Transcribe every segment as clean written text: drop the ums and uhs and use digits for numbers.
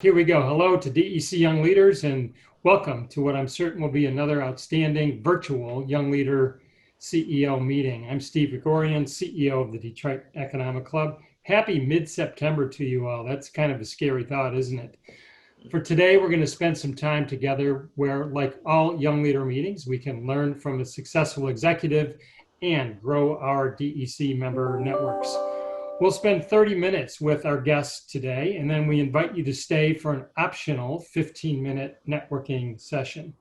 Here we go. Hello to DEC Young Leaders and welcome to what I'm certain will be another outstanding virtual Young Leader CEO meeting. I'm Steve Gregorian, CEO of the Detroit Economic Club. Happy mid-September to you all. That's kind of a scary thought, isn't it? For today, we're going to spend some time together where, like all Young Leader meetings, we can learn from a successful executive and grow our DEC member networks. We'll spend 30 minutes with our guests today, and then we invite you to stay for an optional 15-minute networking session.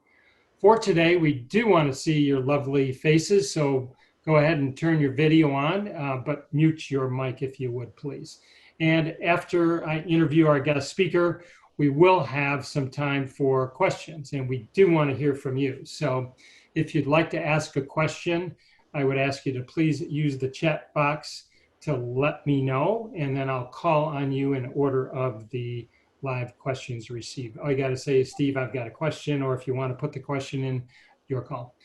For today, we do want to see your lovely faces, so go ahead and turn your video on, but mute your mic if you would, please. And after I interview our guest speaker, we will have some time for questions, and we do want to hear from you. So if you'd like to ask a question, I would ask you to please use the chat box to let me know, and then I'll call on you in order of the live questions received. All you got to say is, Steve, I've got a question, or if you want to put the question in, your call.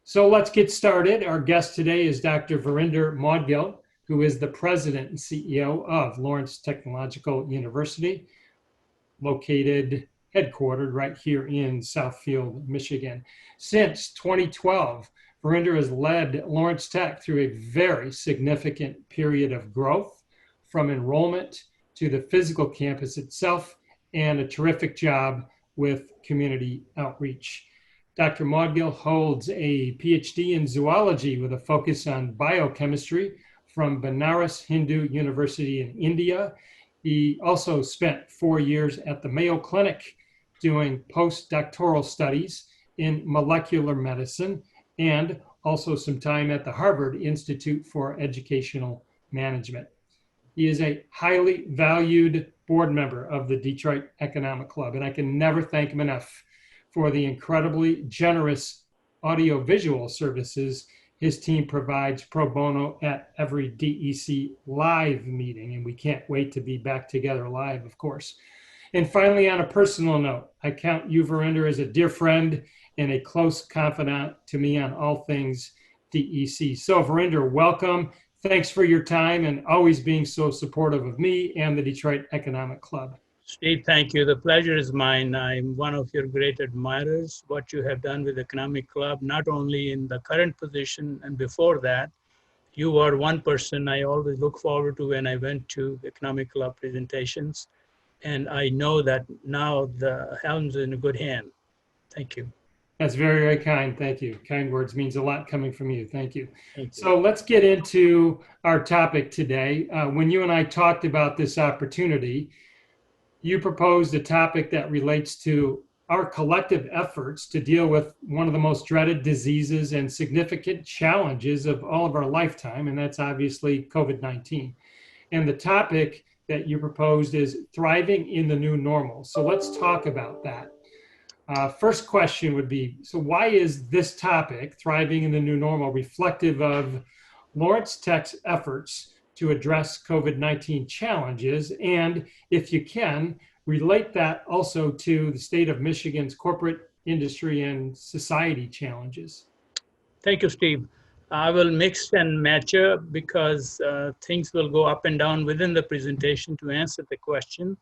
So let's get started. Our guest today is Dr. Virinder Moudgil, who is the president and CEO of Lawrence Technological University, headquartered right here in Southfield, Michigan. Since 2012, Virinder has led Lawrence Tech through a very significant period of growth, from enrollment to the physical campus itself, and a terrific job with community outreach. Dr. Moudgil holds a PhD in zoology with a focus on biochemistry from Banaras Hindu University in India. He also spent 4 years at the Mayo Clinic doing postdoctoral studies in molecular medicine, and also some time at the Harvard Institute for Educational Management. He is a highly valued board member of the Detroit Economic Club, and I can never thank him enough for the incredibly generous audiovisual services his team provides pro bono at every DEC live meeting, and we can't wait to be back together live, of course. And finally, on a personal note, I count you, Virinder, as a dear friend and a close confidant to me on all things DEC. So Virinder, welcome. Thanks for your time and always being so supportive of me and the Detroit Economic Club. Steve, thank you. The pleasure is mine. I'm one of your great admirers, what you have done with the Economic Club, not only in the current position and before that. You are one person I always look forward to when I went to Economic Club presentations. And I know that now the helm's in a good hand. Thank you. That's very, very kind. Thank you. Kind words means a lot coming from you. Thank you. Thank you. So let's get into our topic today. When you and I talked about this opportunity, you proposed a topic that relates to our collective efforts to deal with one of the most dreaded diseases and significant challenges of all of our lifetime, and that's obviously COVID-19. And the topic that you proposed is thriving in the new normal. So let's talk about that. First question would be, so why is this topic, thriving in the new normal, reflective of Lawrence Tech's efforts to address COVID-19 challenges? And if you can, relate that also to the state of Michigan's corporate industry and society challenges. Thank you, Steve. I will mix and match up because things will go up and down within the presentation to answer the question.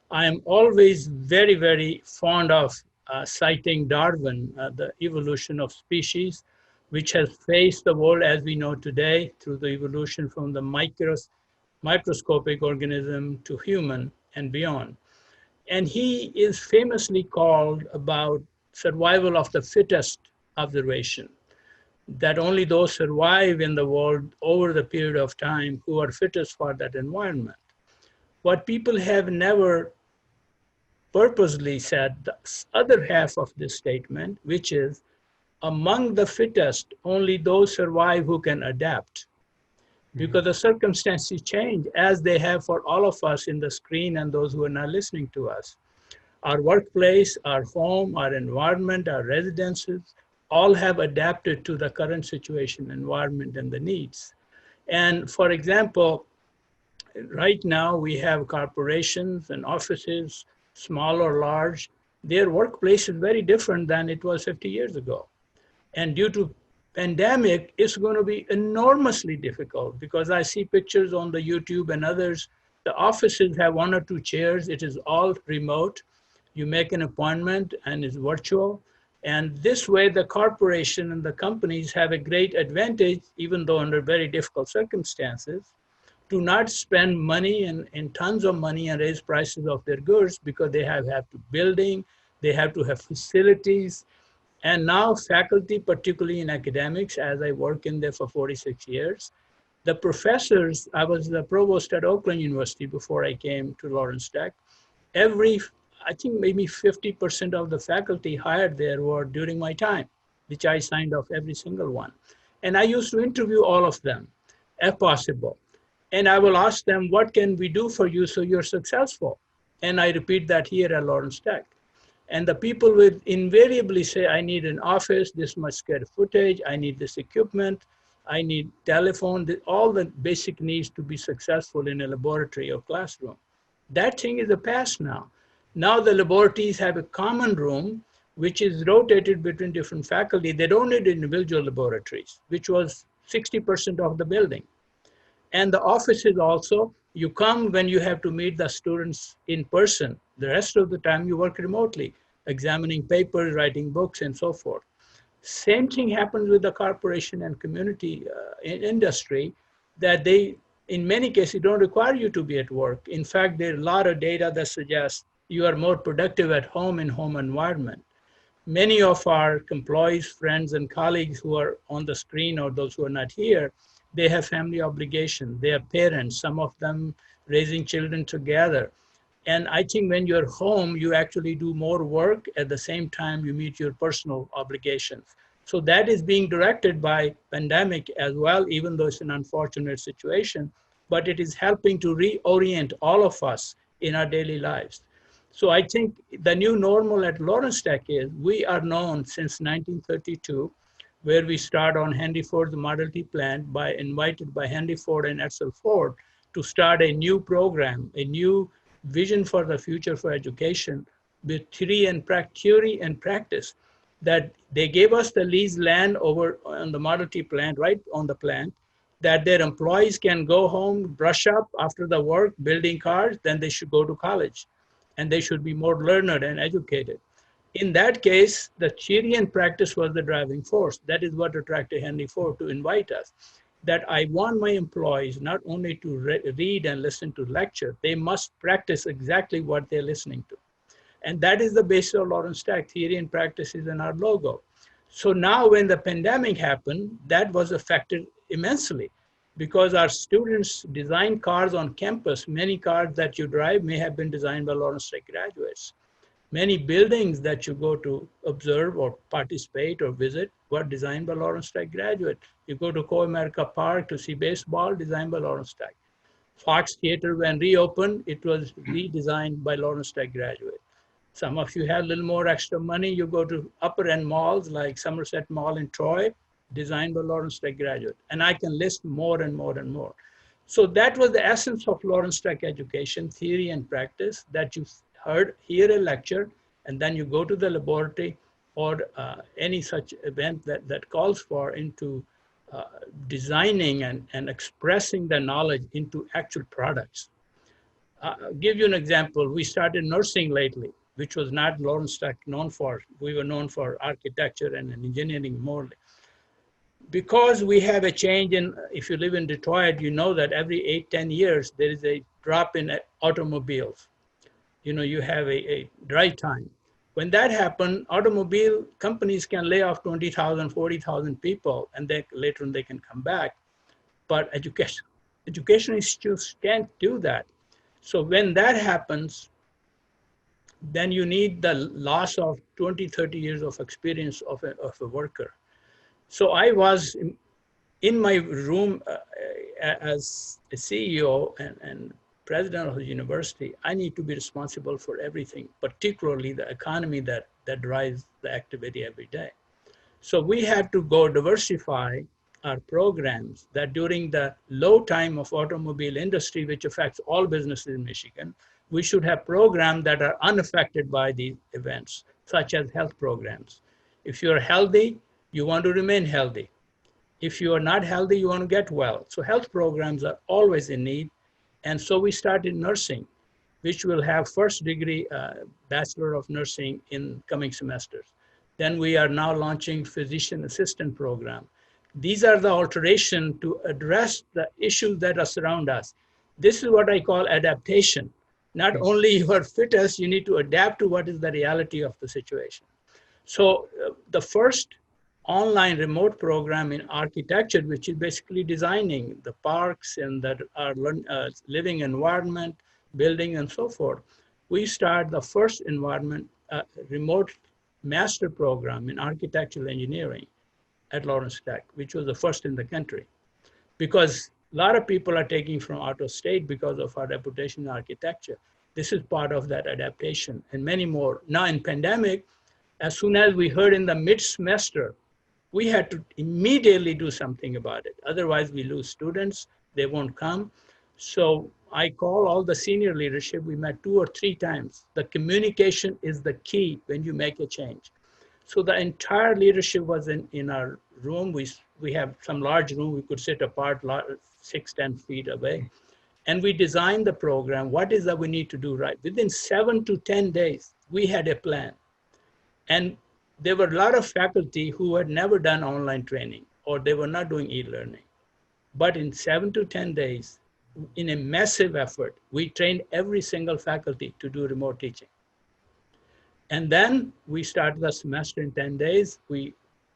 I am always very, very fond of citing Darwin, the evolution of species, which has faced the world as we know today through the evolution from the microscopic organism to human and beyond. And he is famously called about survival of the fittest observation, that only those survive in the world over the period of time who are fittest for that environment. What people have never purposely said, the other half of this statement, which is among the fittest, only those survive who can adapt. Because the circumstances change as they have for all of us in the screen and those who are not listening to us. Our workplace, our home, our environment, our residences, all have adapted to the current situation, environment, and the needs. And for example, right now we have corporations and offices, small or large. Their workplace is very different than it was 50 years ago. And due to pandemic, it's going to be enormously difficult because I see pictures on the YouTube and others The offices have 1 or 2 chairs. It is all remote. You make an appointment and it's virtual. And this way, the corporation and the companies have a great advantage, even though under very difficult circumstances, to not spend money and tons of money and raise prices of their goods, because they have to building, they have to have facilities. And now faculty, particularly in academics, as I work in there for 46 years, the professors, I was the provost at Oakland University before I came to Lawrence Tech. I think maybe 50% of the faculty hired there were during my time, which I signed off every single one. And I used to interview all of them, if possible. And I will ask them, what can we do for you so you're successful? And I repeat that here at Lawrence Tech. And the people will invariably say, I need an office, this much square footage, I need this equipment, I need telephone, all the basic needs to be successful in a laboratory or classroom. That thing is a past now. Now the laboratories have a common room, which is rotated between different faculty. They don't need individual laboratories, which was 60% of the building. And the offices also, you come when you have to meet the students in person. The rest of the time you work remotely, examining papers, writing books, and so forth. Same thing happens with the corporation and community industry, that they, in many cases, don't require you to be at work. In fact, there are a lot of data that suggests you are more productive at home in home environment. Many of our employees, friends, and colleagues who are on the screen or those who are not here, they have family obligations. They have parents, some of them raising children together. And I think when you're home, you actually do more work at the same time you meet your personal obligations. So that is being directed by pandemic as well, even though it's an unfortunate situation, but it is helping to reorient all of us in our daily lives. So I think the new normal at Lawrence Tech is we are known since 1932, where we start on Henry Ford's Model T plant invited by Henry Ford and Edsel Ford to start a new program, a new vision for the future for education with theory and practice, that they gave us the leased land over on the Model T plant, right on the plant, that their employees can go home, brush up after the work, building cars, then they should go to college. And they should be more learned and educated. In that case, the theory and practice was the driving force. That is what attracted Henry Ford to invite us. That I want my employees not only to read and listen to lecture, they must practice exactly what they're listening to. And that is the basis of Lawrence Tech. Theory and practice is in our logo. So now when the pandemic happened, that was affected immensely, because our students design cars on campus. Many cars that you drive may have been designed by Lawrence Tech graduates. Many buildings that you go to observe or participate or visit were designed by Lawrence Tech graduates. You go to Co-America Park to see baseball, designed by Lawrence Tech. Fox Theater, when reopened, it was redesigned by Lawrence Tech graduates. Some of you have a little more extra money, you go to upper end malls like Somerset Mall in Troy, designed by Lawrence Tech graduate. And I can list more and more and more. So that was the essence of Lawrence Tech education, theory and practice, that you hear a lecture, and then you go to the laboratory or any such event that calls for into designing and expressing the knowledge into actual products. I'll give you an example. We started nursing lately, which was not Lawrence Tech known for. We were known for architecture and engineering more. Because we have a change in, if you live in Detroit, you know that every 8-10 years, there is a drop in automobiles. You know, you have a dry time. When that happened, automobile companies can lay off 20,000, 40,000 people, and then later on they can come back. But education institutes can't do that. So when that happens, then you need the loss of 20, 30 years of experience of a worker. So I was in my room as a CEO and president of the university. I need to be responsible for everything, particularly the economy that drives the activity every day. So we have to go diversify our programs, that during the low time of automobile industry, which affects all businesses in Michigan, we should have programs that are unaffected by these events, such as health programs. If you're healthy, you want to remain healthy. If you are not healthy, you want to get well. So health programs are always in need. And so we started nursing, which will have first degree Bachelor of Nursing in coming semesters. Then we are now launching physician assistant program. These are the alterations to address the issues that are surround us. This is what I call adaptation. Not only you are fittest, you need to adapt to what is the reality of the situation. So the first online remote program in architecture, which is basically designing the parks and our living environment, building and so forth, we start the first environment remote master program in architectural engineering at Lawrence Tech, which was the first in the country. Because a lot of people are taking from out of state because of our reputation in architecture. This is part of that adaptation and many more. Now in pandemic, as soon as we heard in the mid-semester, we had to immediately do something about it. Otherwise we lose students, they won't come. So I call all the senior leadership, we met 2 or 3 times. The communication is the key when you make a change. So the entire leadership was in our room. We have some large room, we could sit apart 6, 10 feet away. And we designed the program, what is that we need to do right? Within 7 to 10 days, we had a plan. And there were a lot of faculty who had never done online training or they were not doing e-learning. But in 7 to 10 days, in a massive effort, we trained every single faculty to do remote teaching. And then we started the semester in 10 days.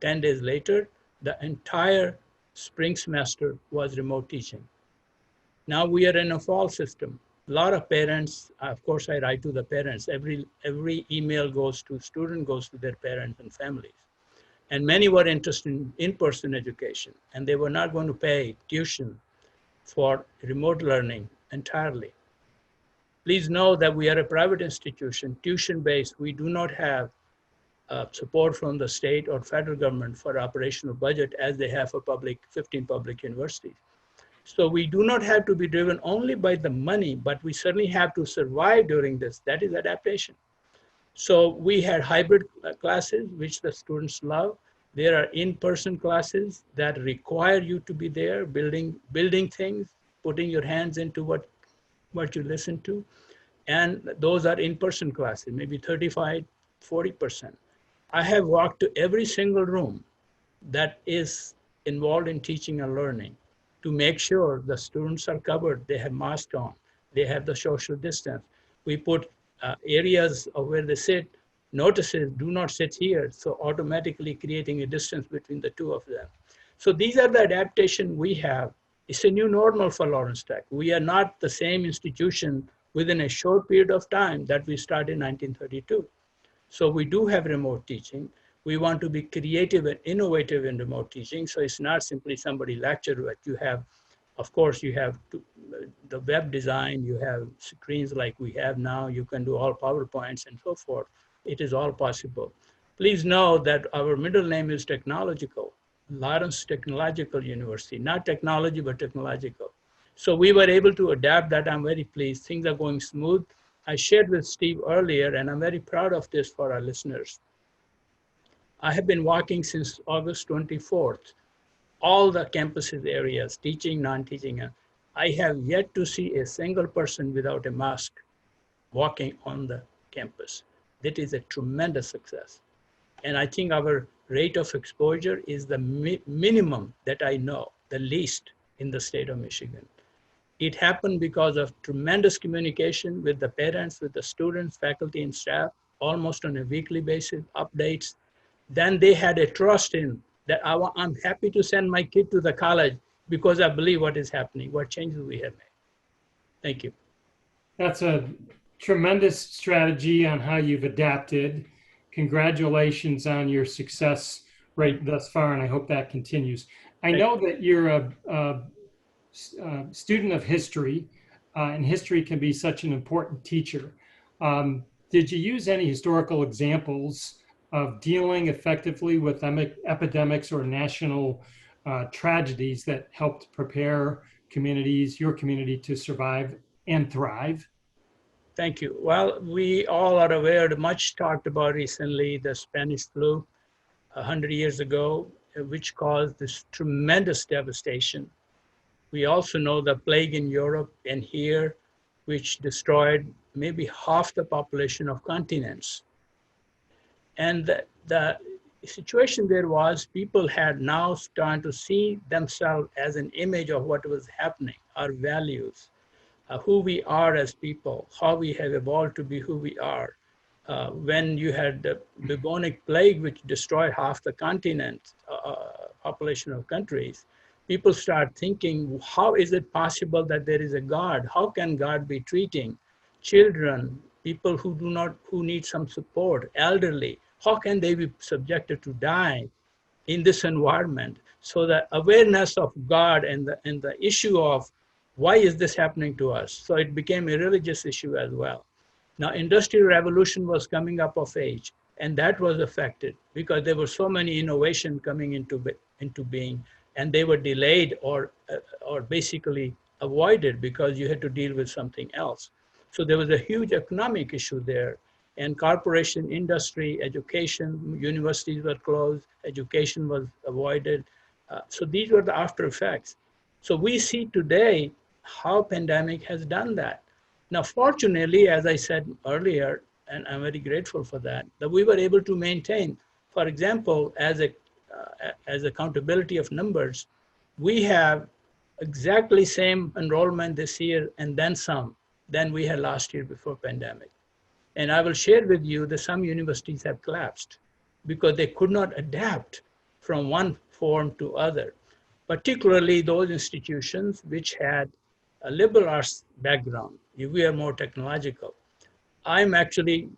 10 days later, the entire spring semester was remote teaching. Now we are in a fall system. A lot of parents, of course, I write to the parents. Every email goes to student, goes to their parents and families. And many were interested in in-person education, and they were not going to pay tuition for remote learning entirely. Please know that we are a private institution, tuition-based. We do not have support from the state or federal government for operational budget as they have for 15 public universities. So we do not have to be driven only by the money, but we certainly have to survive during this. That is adaptation. So we had hybrid classes, which the students love. There are in-person classes that require you to be there, building things, putting your hands into what you listen to. And those are in-person classes, maybe 35, 40%. I have walked to every single room that is involved in teaching and learning to make sure the students are covered, they have masks on, they have the social distance. We put areas of where they sit, notices, do not sit here, so automatically creating a distance between the two of them. So these are the adaptation we have. It's a new normal for Lawrence Tech. We are not the same institution within a short period of time that we started in 1932. So we do have remote teaching. We want to be creative and innovative in remote teaching. So it's not simply somebody lecture, but you have, of course, you have the web design, you have screens like we have now, you can do all PowerPoints and so forth. It is all possible. Please know that our middle name is technological, Lawrence Technological University, not technology, but technological. So we were able to adapt that. I'm very pleased. Things are going smooth. I shared with Steve earlier, and I'm very proud of this for our listeners. I have been walking since August 24th, all the campuses areas, teaching, non-teaching. I have yet to see a single person without a mask walking on the campus. That is a tremendous success. And I think our rate of exposure is the minimum that I know, the least in the state of Michigan. It happened because of tremendous communication with the parents, with the students, faculty, and staff, almost on a weekly basis, updates. Then they had a trust in that I'm happy to send my kid to the college because I believe what is happening, what changes we have made. Thank you. That's a tremendous strategy on how you've adapted. Congratulations on your success rate thus far, and I hope that continues. I know that you're a student of history, and history can be such an important teacher. Did you use any historical examples of dealing effectively with epidemics or national tragedies that helped prepare communities, your community, to survive and thrive? Thank you. Well, we all are aware, much talked about recently, the Spanish flu 100 years ago, which caused this tremendous devastation. We also know the plague in Europe and here, which destroyed maybe half the population of continents. And the situation there was people had now started to see themselves as an image of what was happening, our values, who we are as people, how we have evolved to be who we are. When you had the bubonic plague, which destroyed half the continent, population of countries, people start thinking, how is it possible that there is a God? How can God be treating children, people who need some support, elderly? How can they be subjected to die in this environment? So the awareness of God and the issue of why is this happening to us? So it became a religious issue as well. Now, industrial revolution was coming up of age, and that was affected because there were so many innovation coming into being, and they were delayed or basically avoided because you had to deal with something else. So there was a huge economic issue there, and corporation, industry, education, universities were closed, education was avoided. So these were the after effects. So we see today how pandemic has done that. Now, fortunately, as I said earlier, and I'm very grateful for that, that we were able to maintain, for example, as accountability of numbers, we have exactly same enrollment this year and then some than we had last year before pandemic. And I will share with you that some universities have collapsed because they could not adapt from one form to other, particularly those institutions which had a liberal arts background. We are more technological. I'm actually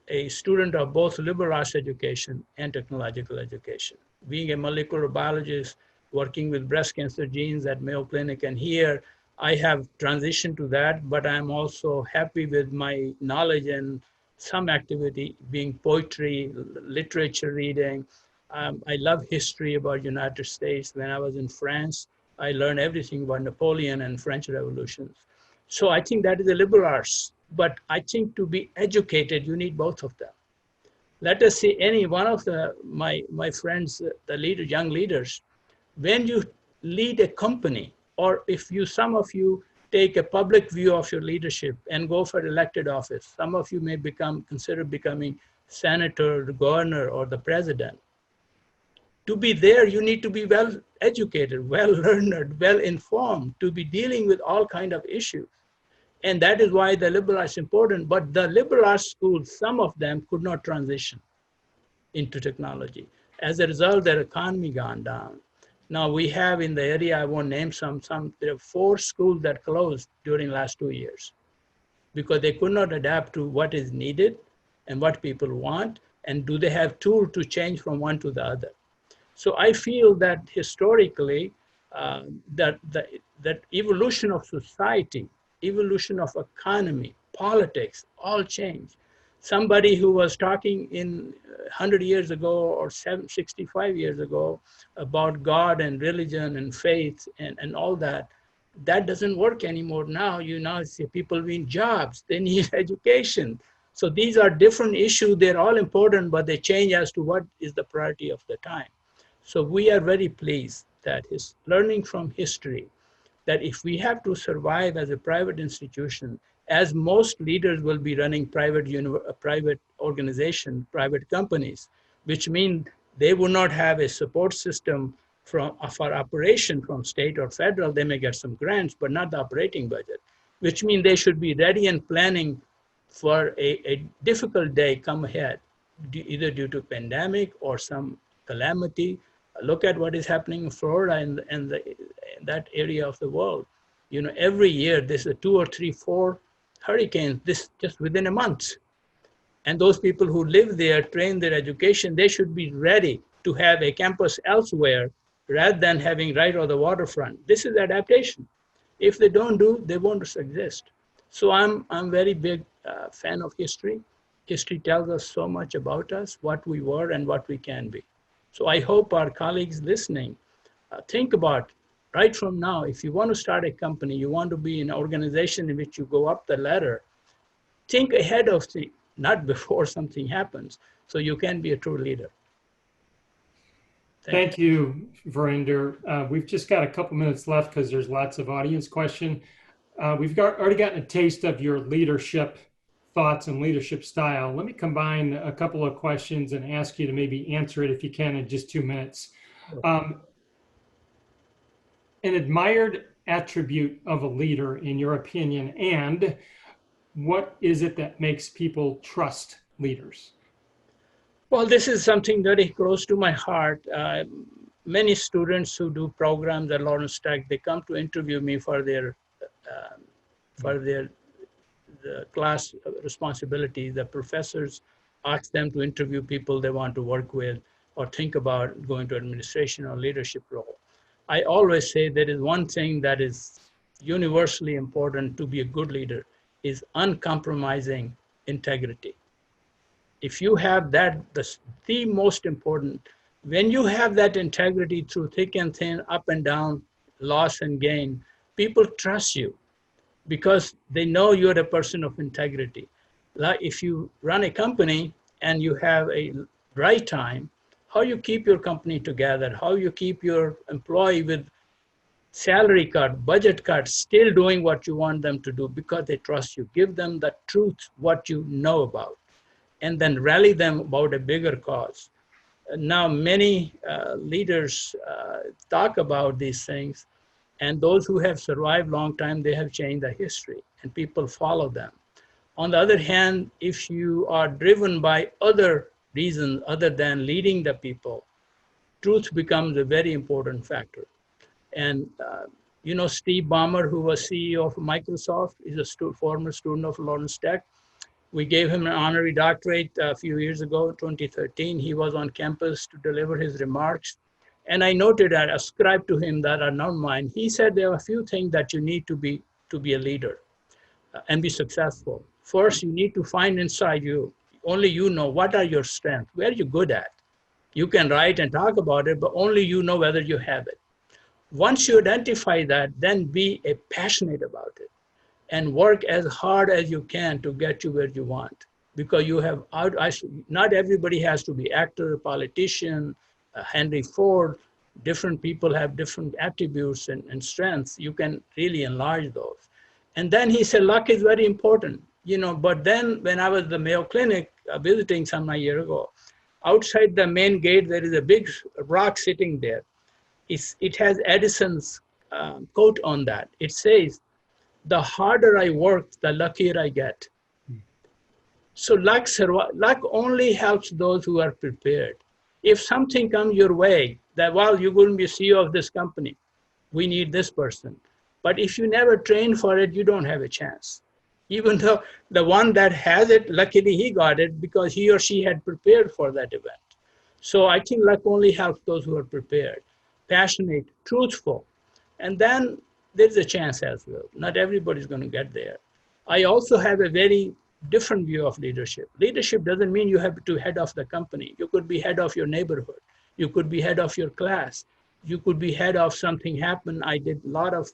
a student of both liberal arts education and technological education. Being a molecular biologist, working with breast cancer genes at Mayo Clinic and here, I have transitioned to that, but I'm also happy with my knowledge and some activity being poetry, literature reading. I love history about United States. When I was in France, I learned everything about Napoleon and French revolutions. So I think that is a liberal arts, but I think to be educated, you need both of them. Let us see any one of my friends, the young leaders, when you lead a company, or if some of you take a public view of your leadership and go for elected office, some of you may consider becoming senator, the governor, or the president. To be there, you need to be well educated, well learned, well informed, to be dealing with all kinds of issues. And that is why the liberal arts is important. But the liberal arts schools, some of them could not transition into technology. As a result, their economy gone down. Now we have in the area, I won't name some, there are 4 schools that closed during last 2 years because they could not adapt to what is needed and what people want, and do they have tools to change from one to the other. So I feel that historically, that evolution of society, evolution of economy, politics, all changed. Somebody who was talking in 100 years ago or 65 years ago about God and religion and faith and all that, that doesn't work anymore now. You now see people need jobs, they need education. So these are different issues. They're all important, but they change as to what is the priority of the time. So we are very pleased that learning from history, that if we have to survive as a private institution, as most leaders will be running private organization, private companies, which mean they will not have a support system for operation from state or federal. They may get some grants, but not the operating budget, which means they should be ready and planning for a difficult day come ahead, either due to pandemic or some calamity. Look at what is happening in Florida and that area of the world. You know, every year there's 2 or 3, 4 hurricanes this just within a month. And those people who live there, train their education, they should be ready to have a campus elsewhere rather than having right on the waterfront. This is adaptation. If they don't do, they won't exist. So I'm very big fan of history. History tells us so much about us, what we were and what we can be. So I hope our colleagues listening think about right from now, if you want to start a company, you want to be an organization in which you go up the ladder, think ahead of things, not before something happens, so you can be a true leader. Thank you, Virinder. We've just got a couple minutes left because there's lots of audience question. We've already gotten a taste of your leadership thoughts and leadership style. Let me combine a couple of questions and ask you to maybe answer it if you can in just 2 minutes. An admired attribute of a leader, in your opinion, and what is it that makes people trust leaders? Well, this is something very close to my heart. Many students who do programs at Lawrence Tech, they come to interview me for their the class responsibility. The professors ask them to interview people they want to work with or think about going to administration or leadership role. I always say there is one thing that is universally important to be a good leader is uncompromising integrity. If you have that, the most important, when you have that integrity through thick and thin, up and down, loss and gain, people trust you because they know you're a person of integrity. Like if you run a company and you have a right time, how you keep your company together, how you keep your employee with salary cut, budget cut, still doing what you want them to do because they trust you. Give them the truth, what you know about, and then rally them about a bigger cause. Now, many leaders talk about these things, and those who have survived long time, they have changed the history, and people follow them. On the other hand, if you are driven by other reasons other than leading the people, truth becomes a very important factor. And you know, Steve Ballmer, who was CEO of Microsoft, is a former student of Lawrence Tech. We gave him an honorary doctorate a few years ago, 2013. He was on campus to deliver his remarks. And I noted and ascribed to him that are not mine. He said there are a few things that you need to be a leader and be successful. First, you need to find inside you, only you know what are your strengths, where are you good at. You can write and talk about it, but only you know whether you have it. Once you identify that, then be passionate about it and work as hard as you can to get you where you want. Because you have, not everybody has to be actor, politician, Henry Ford. Different people have different attributes and strengths. You can really enlarge those. And then he said, luck is very important. You know, but then when I was at the Mayo Clinic visiting some a year ago, outside the main gate, there is a big rock sitting there. It has Edison's quote on that. It says, the harder I work, the luckier I get. So luck only helps those who are prepared. If something comes your way, that, well, you're going to be CEO of this company, we need this person. But if you never train for it, you don't have a chance. Even though the one that has it, luckily he got it because he or she had prepared for that event. So I think luck only helps those who are prepared, passionate, truthful. And then there's a chance as well. Not everybody's going to get there. I also have a very different view of leadership. Leadership doesn't mean you have to head of the company. You could be head of your neighborhood. You could be head of your class. You could be head of something happen. I did a lot of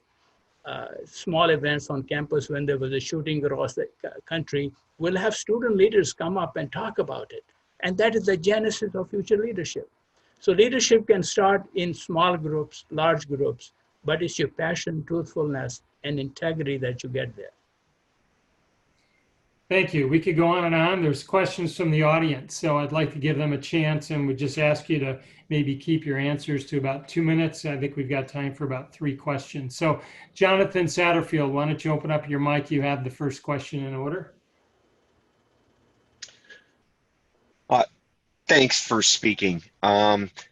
small events on campus when there was a shooting across the country. We'll have student leaders come up and talk about it. And that is the genesis of future leadership. So leadership can start in small groups, large groups, but it's your passion, truthfulness, and integrity that you get there. Thank you. We could go on and on. There's questions from the audience, so I'd like to give them a chance and would just ask you to maybe keep your answers to about 2 minutes. I think we've got time for about 3 questions. So Jonathan Satterfield, why don't you open up your mic? You have the first question in order. Thanks for speaking.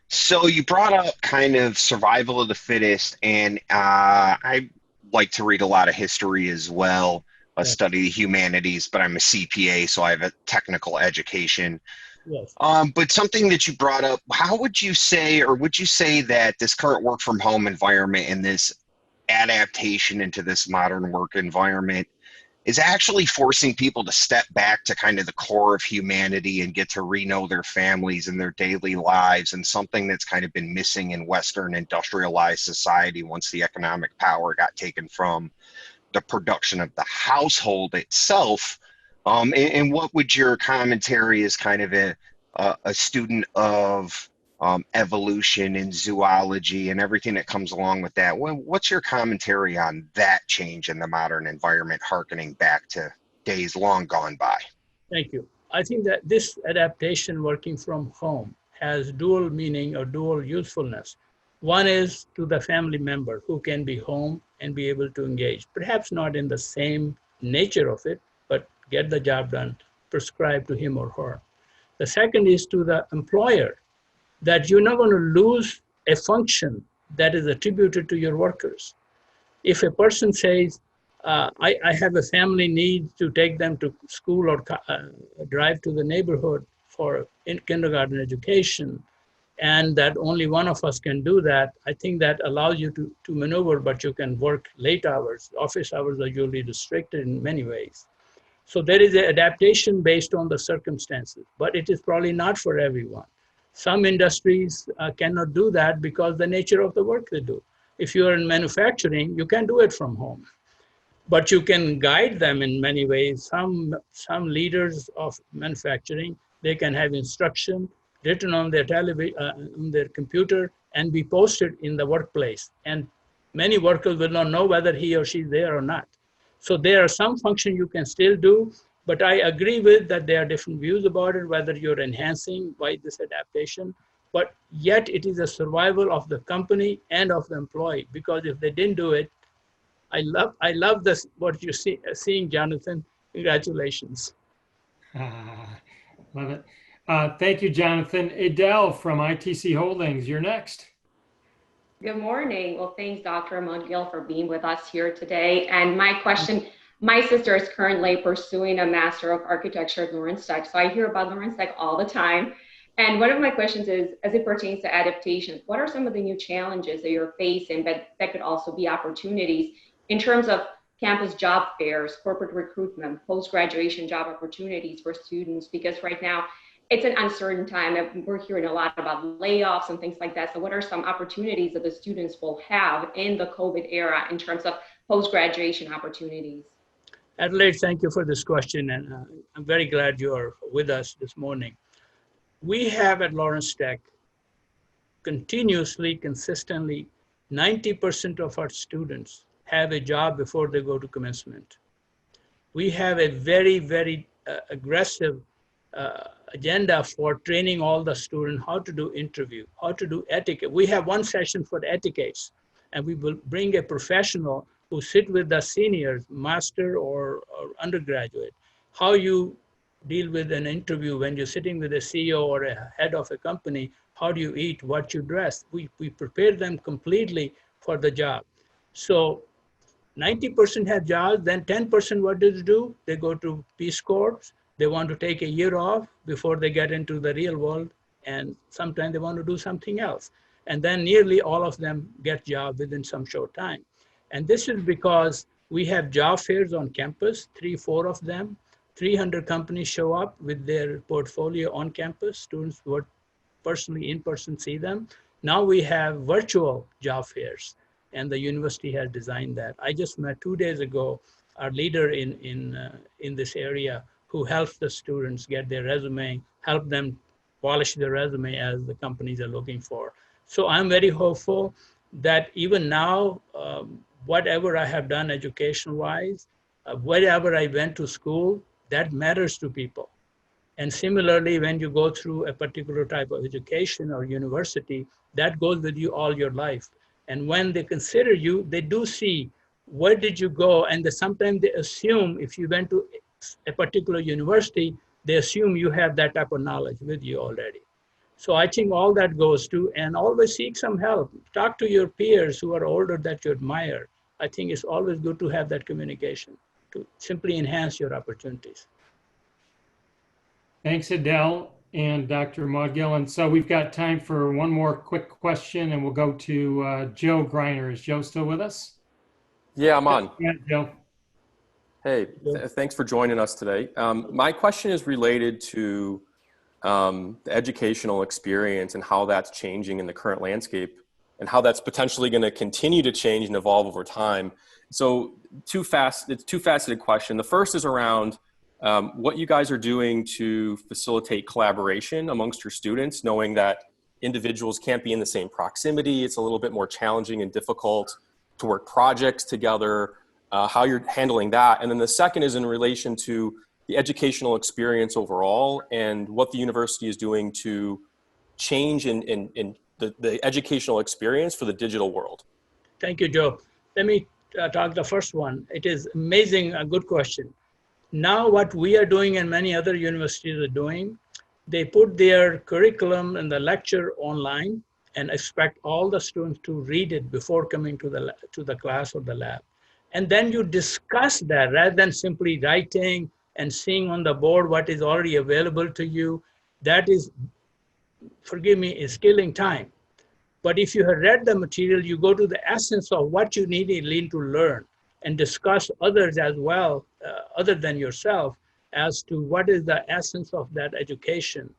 So you brought up kind of survival of the fittest, and I like to read a lot of history as well. I study the humanities, but I'm a CPA, so I have a technical education. Yes. But something that you brought up, how would you say, or would you say that this current work from home environment and this adaptation into this modern work environment is actually forcing people to step back to kind of the core of humanity and get to re-know their families and their daily lives, and something that's kind of been missing in Western industrialized society once the economic power got taken from the production of the household itself? And what would your commentary as kind of a student of evolution and zoology and everything that comes along with that. What's your commentary on that change in the modern environment, hearkening back to days long gone by? Thank you. I think that this adaptation working from home has dual meaning or dual usefulness. One is to the family member who can be home and be able to engage, perhaps not in the same nature of it, but get the job done prescribed to him or her. The second is to the employer, that you're not going to lose a function that is attributed to your workers. If a person says, I have a family need to take them to school or drive to the neighborhood for kindergarten education, and that only one of us can do that, I think that allows you to maneuver, but you can work late hours. Office hours are usually restricted in many ways. So there is an adaptation based on the circumstances, but it is probably not for everyone. Some industries cannot do that because the nature of the work they do. If you are in manufacturing, you can do it from home, but you can guide them in many ways. Some leaders of manufacturing, they can have instruction written on their on their computer and be posted in the workplace. And many workers will not know whether he or she is there or not. So there are some functions you can still do, but I agree with that there are different views about it, whether you're enhancing by this adaptation, but yet it is a survival of the company and of the employee, because if they didn't do it, I love this, what you're seeing, Jonathan. Congratulations. Love it. Thank you, Jonathan. Adele from ITC Holdings, you're next. Good morning. Well, thanks, Dr. Moudgil, for being with us here today. And my question, my sister is currently pursuing a Master of Architecture at Lawrence Tech. So I hear about Lawrence Tech all the time. And one of my questions is, as it pertains to adaptation, what are some of the new challenges that you're facing, but that could also be opportunities in terms of campus job fairs, corporate recruitment, post-graduation job opportunities for students? Because right now, it's an uncertain time, and we're hearing a lot about layoffs and things like that. So what are some opportunities that the students will have in the COVID era in terms of post-graduation opportunities? Adelaide, thank you for this question, and I'm very glad you're with us this morning. We have at Lawrence Tech continuously, consistently, 90% of our students have a job before they go to commencement. We have a very, very aggressive agenda for training all the students how to do interview, how to do etiquette. We have one session for etiquettes, and we will bring a professional who sit with the seniors, master or undergraduate, how you deal with an interview when you're sitting with a CEO or a head of a company, how do you eat, what you dress. We prepare them completely for the job. So 90% have jobs, then 10% what do they do? They go to Peace Corps. They want to take a year off before they get into the real world, and sometimes they want to do something else. And then nearly all of them get jobs within some short time. And this is because we have job fairs on campus, 3-4 of them. 300 companies show up with their portfolio on campus. Students would personally in person see them. Now we have virtual job fairs, and the university has designed that. I just met 2 days ago our leader in this area, who helps the students get their resume, help them polish their resume as the companies are looking for. So I'm very hopeful that even now, whatever I have done education-wise, wherever I went to school, that matters to people. And similarly, when you go through a particular type of education or university, that goes with you all your life. And when they consider you, they do see, where did you go? And sometimes they assume if you went to a particular university, they assume you have that type of knowledge with you already. So I think all that goes to, and always seek some help. Talk to your peers who are older that you admire. I think it's always good to have that communication to simply enhance your opportunities. Thanks, Adele and Dr. Moudgil. And so we've got time for one more quick question, and we'll go to Joe Greiner. Is Joe still with us? Yeah, I'm on. Yeah, Joe. Hey, thanks for joining us today. My question is related to the educational experience and how that's changing in the current landscape and how that's potentially going to continue to change and evolve over time. So it's a two-faceted question. The first is around what you guys are doing to facilitate collaboration amongst your students, knowing that individuals can't be in the same proximity. It's a little bit more challenging and difficult to work projects together, how you're handling that. And then the second is in relation to the educational experience overall and what the university is doing to change in the educational experience for the digital world. Thank you, Joe. Let me talk the first one. It is amazing, a good question. Now what we are doing and many other universities are doing, they put their curriculum and the lecture online and expect all the students to read it before coming to the class or the lab. And then you discuss that rather than simply writing and seeing on the board what is already available to you. That is, forgive me, is killing time. But if you have read the material, you go to the essence of what you need to learn and discuss others as well, other than yourself, as to what is the essence of that education.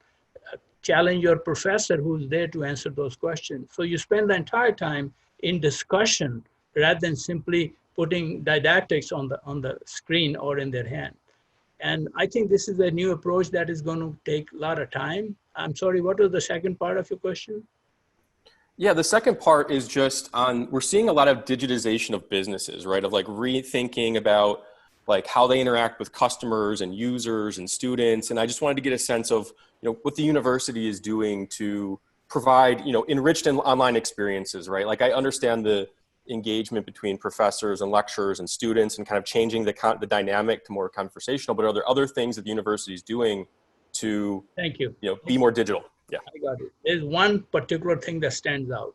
Challenge your professor who's there to answer those questions. So you spend the entire time in discussion rather than simply putting didactics on the screen or in their hand. And I think this is a new approach that is going to take a lot of time. I'm sorry, what was the second part of your question? Yeah, the second part is just on, we're seeing a lot of digitization of businesses, right? Of like rethinking about like how they interact with customers and users and students. And I just wanted to get a sense of, what the university is doing to provide, enriched and online experiences, right? Like I understand the engagement between professors and lecturers and students and kind of changing the dynamic to more conversational, but are there other things that the university is doing to, Thank you. Be more digital? Yeah. I got it. There's one particular thing that stands out.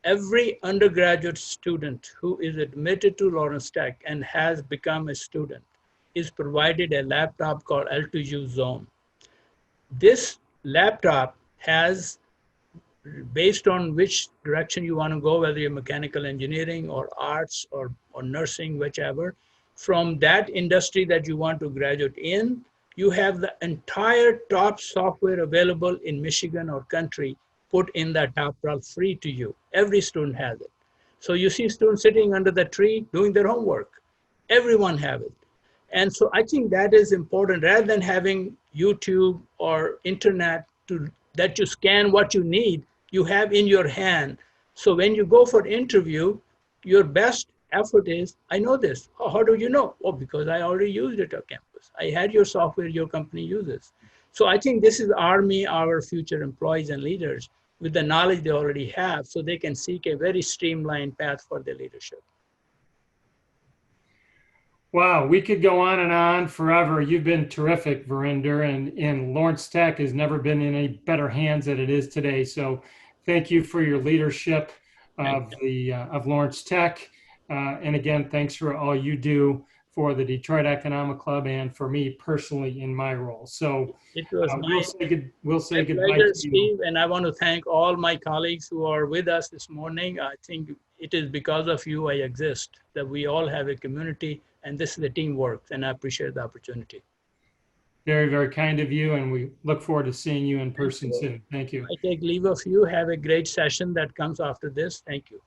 Every undergraduate student who is admitted to Lawrence Tech and has become a student is provided a laptop called L2U Zone. This laptop has, based on which direction you want to go, whether you're mechanical engineering or arts or nursing, whichever, from that industry that you want to graduate in, you have the entire top software available in Michigan or country put in that laptop free to you. Every student has it. So you see students sitting under the tree doing their homework. Everyone have it. And so I think that is important rather than having YouTube or internet that you scan what you need, you have in your hand. So when you go for interview, your best effort is, I know this. Oh, how do you know? Oh, because I already used it on campus. I had your software your company uses. So I think this is arming our future employees and leaders with the knowledge they already have so they can seek a very streamlined path for their leadership. Wow, we could go on and on forever. You've been terrific, Virinder, and Lawrence Tech has never been in any better hands than it is today. So thank you for your leadership of Lawrence Tech. And again, thanks for all you do for the Detroit Economic Club and for me personally in my role. So it was we'll say goodbye pleasure, to you. Steve, and I want to thank all my colleagues who are with us this morning. I think it is because of you I exist, that we all have a community, and this is the teamwork, and I appreciate the opportunity. Very, very kind of you, and we look forward to seeing you in person soon. Thank you. I take leave of you. Have a great session that comes after this. Thank you.